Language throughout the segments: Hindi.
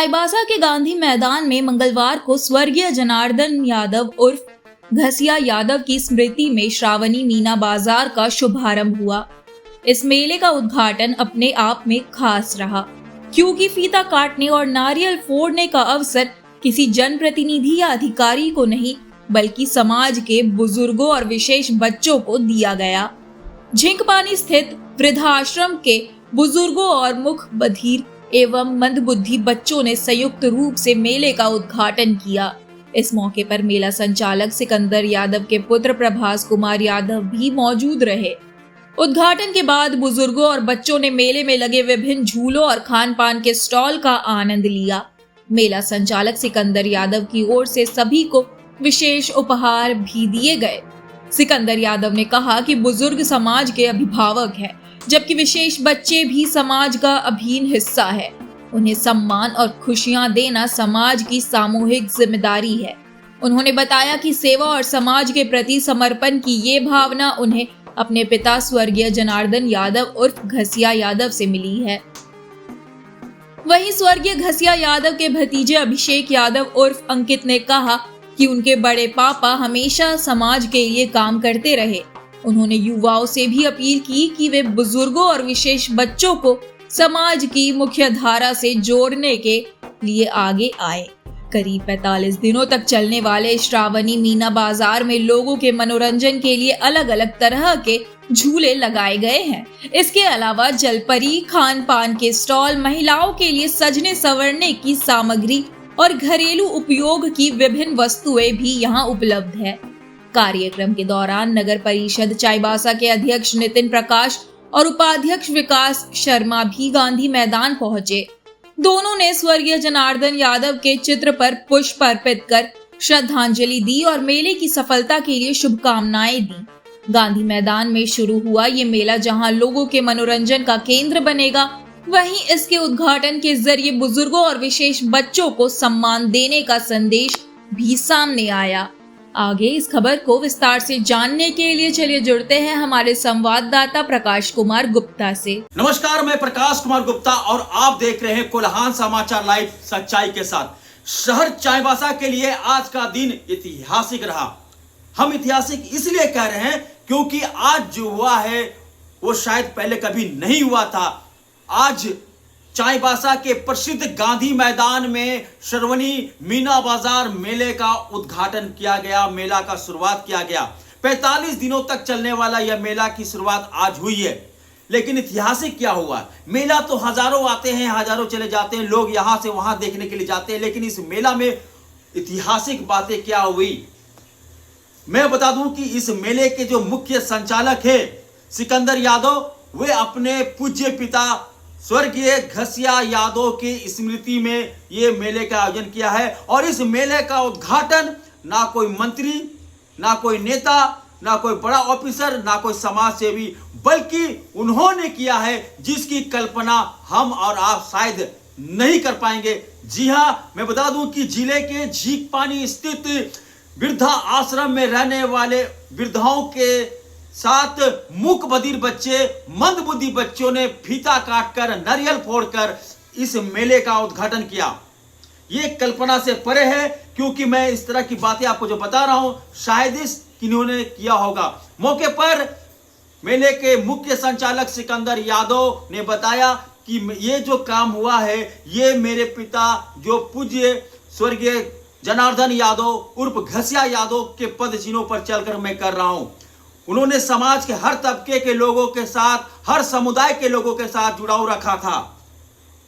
चाईबासा के गांधी मैदान में मंगलवार को स्वर्गीय जनार्दन यादव उर्फ घसिया यादव की स्मृति में श्रावणी मीना बाजार का शुभारंभ हुआ। इस मेले का उद्घाटन अपने आप में खास रहा, क्योंकि फीता काटने और नारियल फोड़ने का अवसर किसी जनप्रतिनिधि या अधिकारी को नहीं, बल्कि समाज के बुजुर्गों और विशेष बच्चों को दिया गया। झिंकपानी स्थित वृद्धाश्रम के बुजुर्गों और मुख बधिर एवं मंदबुद्धि बच्चों ने संयुक्त रूप से मेले का उद्घाटन किया। इस मौके पर मेला संचालक सिकंदर यादव के पुत्र प्रभास कुमार यादव भी मौजूद रहे। उद्घाटन के बाद बुजुर्गों और बच्चों ने मेले में लगे विभिन्न झूलों और खान पान के स्टॉल का आनंद लिया। मेला संचालक सिकंदर यादव की ओर से सभी को विशेष उपहार भी दिए गए। सिकंदर यादव ने कहा कि बुजुर्ग समाज के अभिभावक हैं, जबकि विशेष बच्चे भी समाज का अभिन्न हिस्सा है। उन्हें सम्मान और खुशियां देना समाज की सामूहिक जिम्मेदारी है। उन्होंने बताया कि सेवा और समाज के प्रति समर्पण की ये भावना उन्हें अपने पिता स्वर्गीय जनार्दन यादव उर्फ घसिया यादव से मिली है। वहीं स्वर्गीय घसिया यादव के भतीजे अभिषेक यादव उर्फ अंकित ने कहा कि उनके बड़े पापा हमेशा समाज के लिए काम करते रहे। उन्होंने युवाओं से भी अपील की कि वे बुजुर्गों और विशेष बच्चों को समाज की मुख्य धारा से जोड़ने के लिए आगे आए। करीब 45 दिनों तक चलने वाले श्रावणी मीना बाजार में लोगों के मनोरंजन के लिए अलग अलग तरह के झूले लगाए गए हैं। इसके अलावा जलपरी, खान पान के स्टॉल, महिलाओं के लिए सजने संवरने की सामग्री और घरेलू उपयोग की विभिन्न वस्तुएं भी यहाँ उपलब्ध है। कार्यक्रम के दौरान नगर परिषद चाईबासा के अध्यक्ष नितिन प्रकाश और उपाध्यक्ष विकास शर्मा भी गांधी मैदान पहुंचे। दोनों ने स्वर्गीय जनार्दन यादव के चित्र पर पुष्प अर्पित कर श्रद्धांजलि दी और मेले की सफलता के लिए शुभकामनाएं दी। गांधी मैदान में शुरू हुआ ये मेला जहां लोगों के मनोरंजन का केंद्र बनेगा, वहीं इसके उद्घाटन के जरिए बुजुर्गों और विशेष बच्चों को सम्मान देने का संदेश भी सामने आया। आगे इस खबर को विस्तार से जानने के लिए चलिए जुड़ते हैं हमारे संवाददाता प्रकाश कुमार गुप्ता से। नमस्कार, मैं प्रकाश कुमार गुप्ता और आप देख रहे हैं कोल्हान समाचार लाइव सच्चाई के साथ। शहर चाईबासा के लिए आज का दिन ऐतिहासिक रहा। हम ऐतिहासिक इसलिए कह रहे हैं क्योंकि आज जो हुआ है वो शायद पहले कभी नहीं हुआ था। आज चाईबासा के प्रसिद्ध गांधी मैदान में श्रावणी मीना बाजार मेले का उद्घाटन किया गया, मेला का शुरुआत किया गया। 45 दिनों तक चलने वाला यह मेला की शुरुआत आज हुई है। लेकिन ऐतिहासिक क्या हुआ? मेला तो हजारों आते हैं, हजारों चले जाते हैं, लोग यहां से वहां देखने के लिए जाते हैं, लेकिन इस मेला में ऐतिहासिक बातें क्या हुई मैं बता दूं कि इस मेले के जो मुख्य संचालक है सिकंदर यादव, वे अपने पूज्य पिता स्वर्गीय घसिया यादव की स्मृति में ये मेले का आयोजन किया है। और इस मेले का उद्घाटन ना कोई मंत्री, ना कोई नेता, ना कोई बड़ा ऑफिसर, ना कोई समाज सेवी, बल्कि उन्होंने किया है जिसकी कल्पना हम और आप शायद नहीं कर पाएंगे। जी हां, मैं बता दूं कि जिले के झींकपानी स्थित वृद्धा आश्रम में रहने वाले वृद्धाओं के साथ मूक बधिर बच्चे, मंदबुद्धि बच्चों ने फीता काटकर, नारियल फोड़कर इस मेले का उद्घाटन किया। ये कल्पना से परे है, क्योंकि मैं इस तरह की बातें आपको जो बता रहा हूं शायद इस किन्होंने किया होगा। मौके पर मेले के मुख्य संचालक सिकंदर यादव ने बताया कि ये जो काम हुआ है ये मेरे पिता जो पूज्य स्वर्गीय जनार्दन यादव उर्फ घसिया यादव के पद चिन्हों पर चलकर मैं कर रहा हूं। उन्होंने समाज के हर तबके के लोगों के साथ, हर समुदाय के लोगों के साथ जुड़ाव रखा था,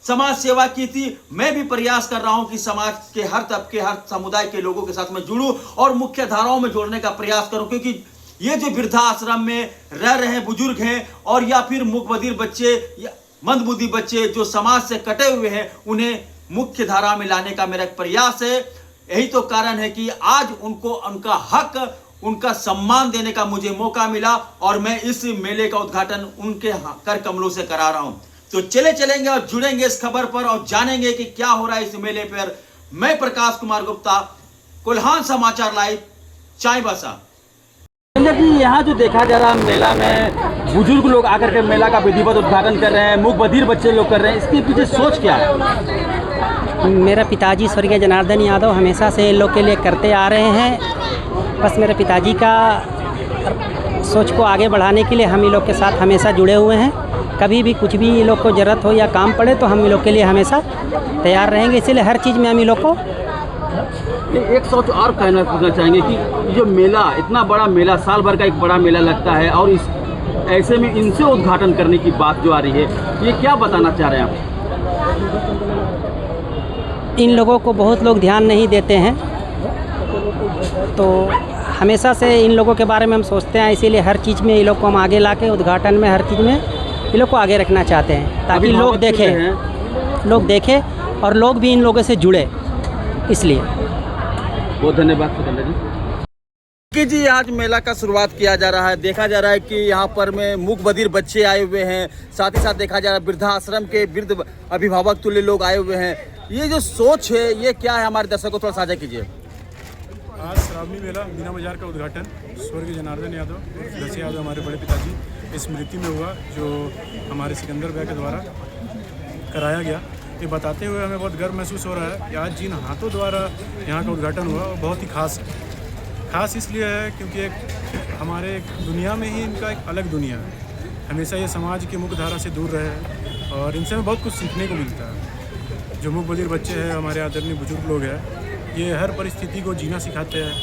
समाज सेवा की थी। मैं भी प्रयास कर रहा हूं कि समाज के हर तबके, हर समुदाय के लोगों के साथ मैं जुड़ूं और मुख्य धाराओं में जोड़ने का प्रयास करूं, क्योंकि ये जो वृद्धाश्रम में रह रहे बुजुर्ग हैं और या फिर मुख बधिर बच्चे या मंदबुद्धि बच्चे जो समाज से कटे हुए हैं, उन्हें मुख्य धारा में लाने का मेरा प्रयास है। यही तो कारण है कि आज उनको उनका हक, उनका सम्मान देने का मुझे मौका मिला और मैं इस मेले का उद्घाटन उनके कर कमलों से करा रहा हूं। तो चलेंगे और जुड़ेंगे इस खबर पर और जानेंगे कि क्या हो रहा है इस मेले पर। मैं प्रकाश कुमार गुप्ता, कोल्हान समाचार लाइव, चाईबासा। यहाँ जो देखा जा रहा है मेला में बुजुर्ग लोग आकर के मेला का विधिवत उद्घाटन कर रहे हैं, मूक बधिर बच्चे लोग कर रहे हैं, इसके पीछे सोच क्या है? मेरा पिताजी स्वर्गीय जनार्दन यादव हमेशा से इन लोग के लिए करते आ रहे हैं। बस मेरे पिताजी का सोच को आगे बढ़ाने के लिए हम इन लोग के साथ हमेशा जुड़े हुए हैं। कभी भी कुछ भी इन लोग को ज़रूरत हो या काम पड़े तो हम इन लोग के लिए हमेशा तैयार रहेंगे। इसीलिए हर चीज़ में हम इन लोग को एक सोच और कहना चाहेंगे कि ये जो मेला, इतना बड़ा मेला, साल भर का एक बड़ा मेला लगता है और इस ऐसे में इनसे उद्घाटन करने की बात जो आ रही है, ये क्या बताना चाह रहे हैं आप? इन लोगों को बहुत लोग ध्यान नहीं देते हैं, तो हमेशा से इन लोगों के बारे में हम सोचते हैं। इसीलिए हर चीज़ में इन लोग को हम आगे ला के उद्घाटन में हर चीज़ में इन लोग को आगे रखना चाहते हैं, ताकि लोग देखें और लोग भी इन लोगों से जुड़े। इसलिए बहुत धन्यवाद सुकंदर जी। जी आज मेला का शुरुआत किया जा रहा है। देखा जा रहा है कि यहाँ पर में मूक बधिर बच्चे आए हुए हैं, साथ ही साथ देखा जा रहा है वृद्धाश्रम के वृद्ध अभिभावक तुल्य लोग आए हुए हैं। ये जो सोच है ये क्या है, हमारे दर्शकों को थोड़ा साझा कीजिए। आज श्रावणी मेला मीना बाजार का उद्घाटन स्वर्गीय जनार्दन यादव घसिया यादव हमारे बड़े पिताजी स्मृति में हुआ, जो हमारे सिकंदर भैया के द्वारा कराया गया। ये बताते हुए हमें बहुत गर्व महसूस हो रहा है कि आज जिन हाथों द्वारा यहाँ का उद्घाटन हुआ वो बहुत ही खास है। खास इसलिए है क्योंकि एक हमारे दुनिया में ही इनका एक अलग दुनिया है। हमेशा ये समाज की मुख्य धारा से दूर रहे और इनसे हमें बहुत कुछ सीखने को मिलता है। जो मूक बधिर बच्चे हैं, हमारे आदरणीय बुजुर्ग लोग हैं, ये हर परिस्थिति को जीना सिखाते हैं,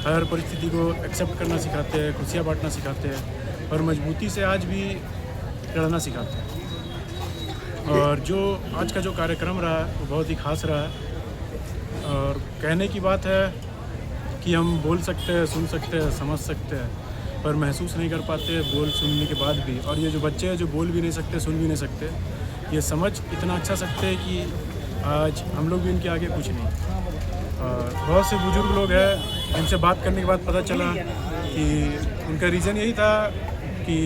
हर परिस्थिति को एक्सेप्ट करना सिखाते हैं, खुशियाँ बांटना सिखाते हैं और मजबूती से आज भी लड़ना सिखाते हैं। और जो आज का जो कार्यक्रम रहा है वो बहुत ही खास रहा है। और कहने की बात है कि हम बोल सकते हैं, सुन सकते हैं, समझ सकते हैं, पर महसूस नहीं कर पाते बोल सुनने के बाद भी। और ये जो बच्चे हैं जो बोल भी नहीं सकते, सुन भी नहीं सकते, ये समझ इतना अच्छा सकते हैं कि आज हम लोग भी इनके आगे कुछ नहीं। और बहुत से बुजुर्ग लोग हैं जिनसे बात करने के बाद पता चला कि उनका रीज़न यही था कि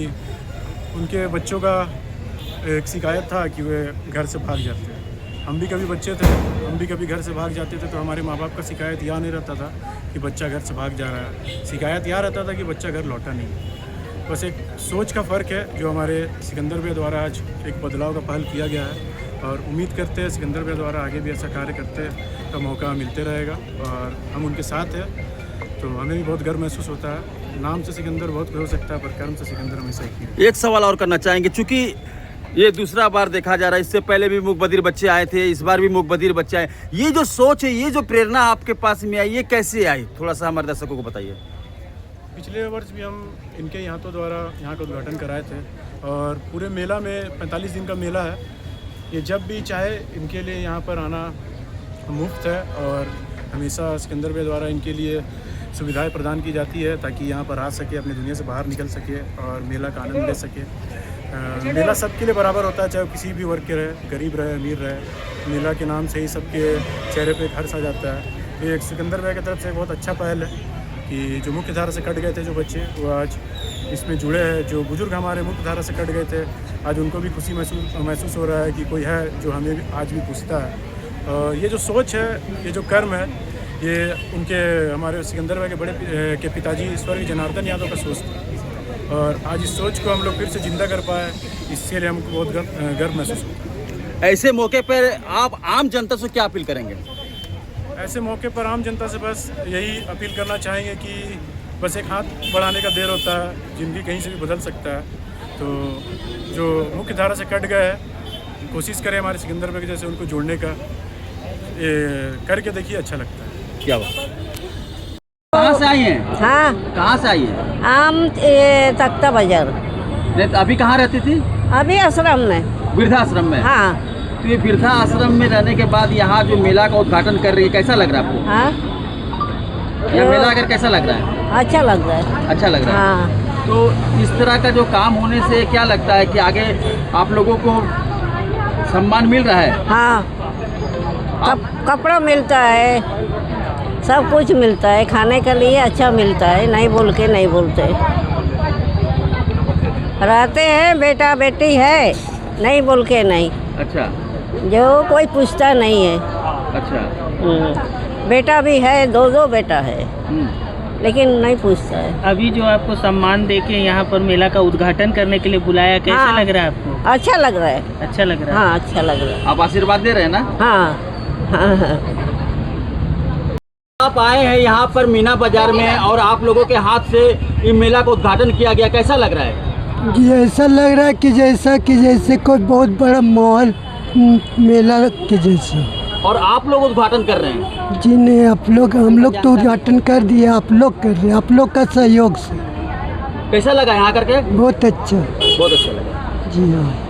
उनके बच्चों का एक शिकायत था कि वे घर से भाग जाते हैं। हम भी कभी बच्चे थे, हम भी कभी घर से भाग जाते थे, तो हमारे माँ बाप का शिकायत यह नहीं रहता था कि बच्चा घर से भाग जा रहा है, शिकायत यह रहता था कि बच्चा घर लौटा नहीं। बस एक सोच का फ़र्क है जो हमारे सिकंदर भैया द्वारा आज एक बदलाव का पहल किया गया है। और उम्मीद करते हैं सिकंदर भैया द्वारा आगे भी ऐसा कार्य करते का मौका मिलते रहेगा और हम उनके साथ हैं, तो हमें भी बहुत गर्व महसूस होता है। नाम से सिकंदर बहुत कुछ हो सकता है, पर कर्म से सिकंदर हमेशा एक ही है। एक सवाल और करना चाहेंगे, चूँकि ये दूसरा बार देखा जा रहा है, इससे पहले भी मूक बधिर बच्चे आए थे, इस बार भी मूक बधिर बच्चे आए। ये जो सोच है, ये जो प्रेरणा आपके पास में आई, ये कैसे आई, थोड़ा सा हमारे दर्शकों को बताइए। पिछले वर्ष भी हम इनके यहाँ द्वारा यहाँ का उद्घाटन कराए थे और पूरे मेला में 45 दिन का मेला है। ये जब भी चाहे इनके लिए यहाँ पर आना मुफ्त है और हमेशा सिकंदर भैया द्वारा इनके लिए सुविधाएं प्रदान की जाती है ताकि यहाँ पर आ सके, अपनी दुनिया से बाहर निकल सके और मेला का आनंद ले सके। मेला सबके लिए बराबर होता है, चाहे वो किसी भी वर्ग के रहे, गरीब रहे, अमीर रहे। मेला के नाम से ही सबके चेहरे पे एक हर्ष आ जाता है। ये एक सिकंदर भैया की तरफ से बहुत अच्छा पहल है कि जो मुख्य धारा से कट गए थे जो बच्चे, वो आज इसमें जुड़े हैं। जो बुजुर्ग हमारे मुख्य धारा से कट गए थे, आज उनको भी खुशी महसूस हो रहा है कि कोई है जो हमें भी आज भी पूछता है। और ये जो सोच है, ये जो कर्म है, ये उनके हमारे सिकंदर भैया के बड़े के पिताजी स्वर्गीय जनार्दन यादव का सोच था और आज इस सोच को हम लोग फिर से जिंदा कर पाए, इसके लिए हमको बहुत गर्व महसूस होता है। ऐसे मौके पर आप आम जनता से क्या अपील करेंगे? ऐसे मौके पर आम जनता से बस यही अपील करना चाहेंगे कि बस एक हाथ बढ़ाने का देर होता है, ज़िंदगी कहीं से भी बदल सकता है। तो जो मुख्य धारा से कट गए हैं, कोशिश करें हमारे सिकंदर भैया जैसे उनको जोड़ने का, ये करके देखिए, अच्छा लगता है। क्या बात। कहाँ से आई हैं? हाँ, कहाँ से आई हैं? हम तख्ता बाजार। नहीं तो अभी कहाँ रहती थी? अभी आश्रम में, वृद्धाश्रम में। हाँ। तो ये वृद्धाश्रम में रहने के बाद यहाँ जो मेला का उद्घाटन कर रही है, कैसा लग रहा है आपको? हाँ, यह मेला अगर कैसा लग रहा है? अच्छा लग रहा है। अच्छा लग रहा है। हाँ। तो इस तरह का जो काम होने से क्या लगता है कि आगे आप लोगों को सम्मान मिल रहा है? हाँ, कपड़ा मिलता है, सब कुछ मिलता है, खाने के लिए अच्छा मिलता है, नहीं बोल के नहीं बोलते। रहते हैं, बेटा बेटी है, नहीं बोल के नहीं। अच्छा। जो कोई पूछता नहीं है। अच्छा। बेटा भी है, दो बेटा है, लेकिन नहीं पूछता है। अभी जो आपको सम्मान देके यहाँ पर मेला का उद्घाटन करने के लिए बुलाया, कैसा हाँ, लग रहा है आपको? अच्छा लग रहा है। अच्छा लग रहा है। हाँ, अच्छा लग रहा है। आप आशीर्वाद दे रहे हैं ना? हाँ। हाँ हाँ। आप आए हैं यहाँ पर मीना बाजार में और आप लोगों के हाथ से ये मेला का उद्घाटन किया गया, कैसा लग रहा है? ये ऐसा लग रहा है कि जैसे कोई बहुत बड़ा मॉल मेला के जैसा। और आप लोग उद्घाटन कर रहे हैं? जी नहीं, हम लोग तो उद्घाटन कर दिए, आप लोग कर रहे हैं, आप लोग का सहयोग से। कैसा लगा यहाँ करके? बहुत अच्छा। बहुत अच्छा लगा। जी हाँ।